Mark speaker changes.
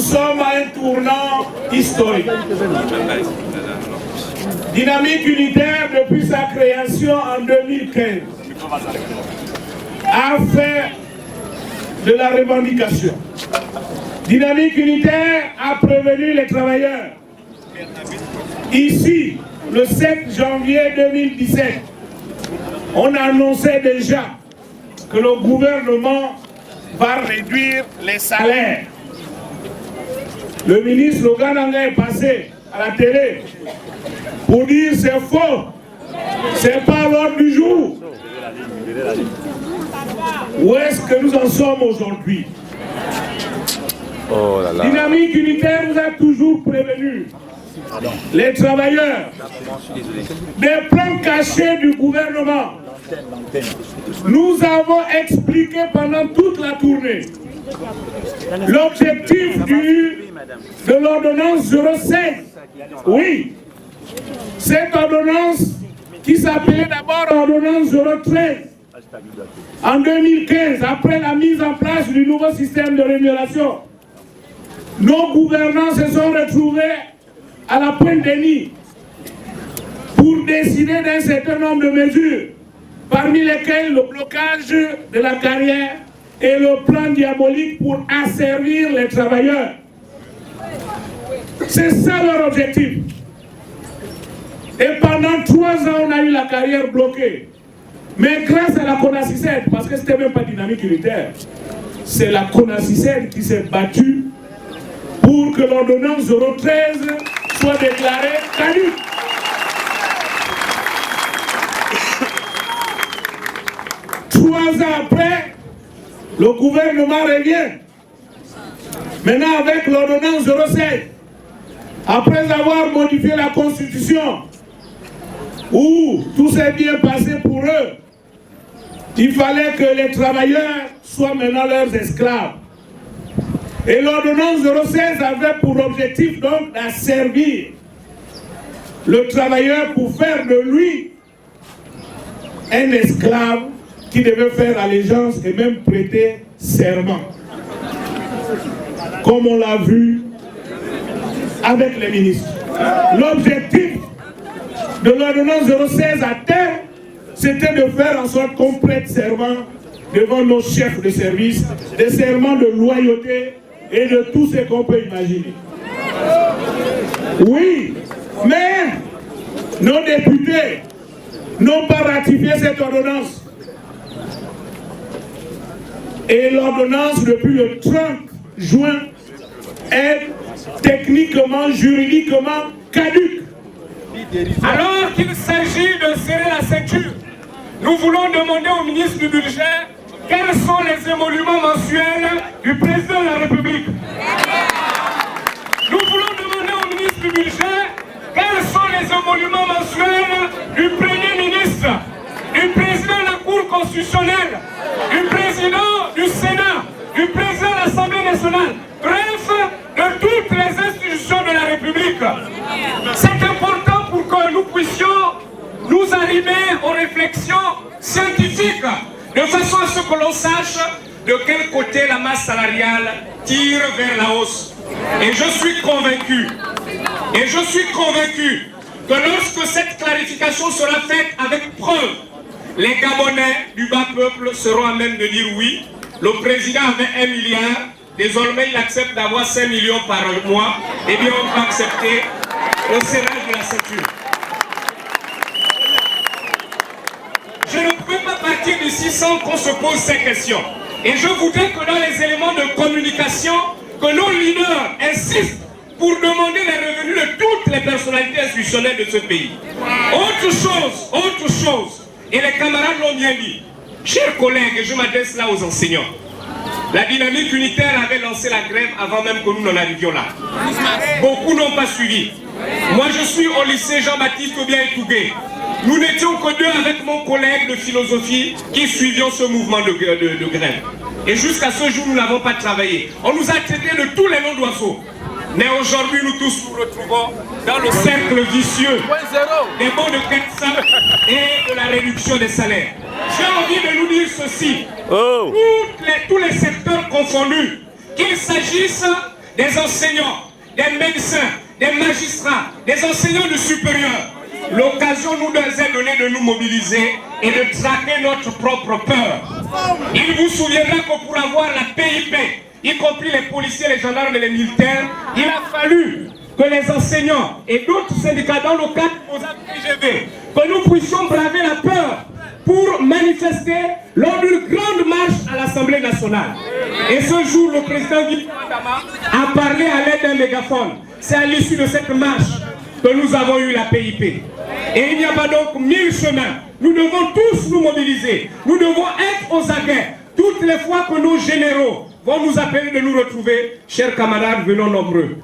Speaker 1: sommes à un tournant historique. Dynamique unitaire, depuis sa création en 2015, a fait de la revendication. Dynamique unitaire a prévenu les travailleurs. Ici, le 7 janvier 2017, on annonçait déjà que le gouvernement va réduire les salaires. Le ministre Logananga est passé à la télé pour dire c'est faux, c'est pas l'ordre du jour. Où est-ce que nous en sommes aujourd'hui?
Speaker 2: Oh là là.
Speaker 1: Dynamique unitaire vous a toujours prévenu. Les travailleurs des plans cachés du gouvernement. Nous avons expliqué pendant toute la tournée l'objectif de l'ordonnance 016. Oui, cette ordonnance qui s'appelait d'abord ordonnance 013. En 2015, après la mise en place du nouveau système de rémunération, nos gouvernants se sont retrouvés à la pointe des nids pour décider d'un certain nombre de mesures, parmi lesquelles le blocage de la carrière et le plan diabolique pour asservir les travailleurs. C'est ça leur objectif. Et pendant 3 ans, on a eu la carrière bloquée. Mais grâce à la CONACYCED, parce que ce n'était même pas dynamique unitaire, c'est la CONACYCED qui s'est battue pour que l'ordonnance 013 soit déclarée caduque. Trois ans après, le gouvernement revient. Maintenant avec l'ordonnance 016, après avoir modifié la Constitution, où tout s'est bien passé pour eux, il fallait que les travailleurs soient maintenant leurs esclaves. Et l'ordonnance 016 avait pour objectif donc d'asservir le travailleur pour faire de lui un esclave qui devait faire allégeance et même prêter serment. Comme on l'a vu avec les ministres. L'objectif de l'ordonnance 016 à terme, c'était de faire en sorte qu'on prête serment devant nos chefs de service, des serments de loyauté et de tout ce qu'on peut imaginer. Oui, mais nos députés n'ont pas ratifié cette ordonnance. Et l'ordonnance, depuis le 30 juin, est techniquement, juridiquement caduque.
Speaker 3: Alors qu'il s'agit de serrer la ceinture, nous voulons demander au ministre du Budget quels sont les émoluments mensuels du président de la République. Nous voulons demander au ministre du Budget quels sont les émoluments mensuels du Premier ministre, du président de la Cour constitutionnelle, du président du Sénat, du président de l'Assemblée nationale, bref, de toutes les institutions de la République. C'est important pour que nous puissions nous arrimer aux réflexions scientifiques, de façon à ce que l'on sache de quel côté la masse salariale tire vers la hausse. Et je suis convaincu, que lorsque cette clarification sera faite avec preuve, les Gabonais du bas peuple seront à même de dire oui, le président avait 1 milliard, désormais il accepte d'avoir 5 millions par mois, et bien on va accepter le serrage de la ceinture. Je ne peux pas partir d'ici sans qu'on se pose ces questions. Et je voudrais que dans les éléments de communication, que nos leaders insistent pour demander les revenus de toutes les personnalités institutionnelles de ce pays. Autre chose, et les camarades l'ont bien dit, chers collègues, et je m'adresse là aux enseignants, la dynamique unitaire avait lancé la grève avant même que nous n'en arrivions là. Beaucoup n'ont pas suivi. Moi je suis au lycée Jean-Baptiste Obiang-Tougué. Nous n'étions que 2 avec mon collègue de philosophie qui suivions ce mouvement de grève. Et jusqu'à ce jour, nous n'avons pas travaillé. On nous a traités de tous les noms d'oiseaux. Mais aujourd'hui, nous tous nous retrouvons dans le cercle vicieux des bons de 400 et de la réduction des salaires. J'ai envie de nous dire ceci. Tous les secteurs confondus, qu'il s'agisse des enseignants, des médecins, des magistrats, des enseignants du supérieur. L'occasion nous est donnée de nous mobiliser et de traquer notre propre peur. Il vous souviendra que pour avoir la PIP, y compris les policiers, les gendarmes et les militaires, il a fallu que les enseignants et d'autres syndicats dans le cadre de nos PGV, que nous puissions braver la peur pour manifester lors d'une grande marche à l'Assemblée nationale. Et ce jour, le président Guy Adama a parlé à l'aide d'un mégaphone. C'est à l'issue de cette marche que nous avons eu la PIP. Et il n'y a pas donc 1000 chemins. Nous devons tous nous mobiliser. Nous devons être aux aguets. Toutes les fois que nos généraux vont nous appeler de nous retrouver, chers camarades, venons nombreux.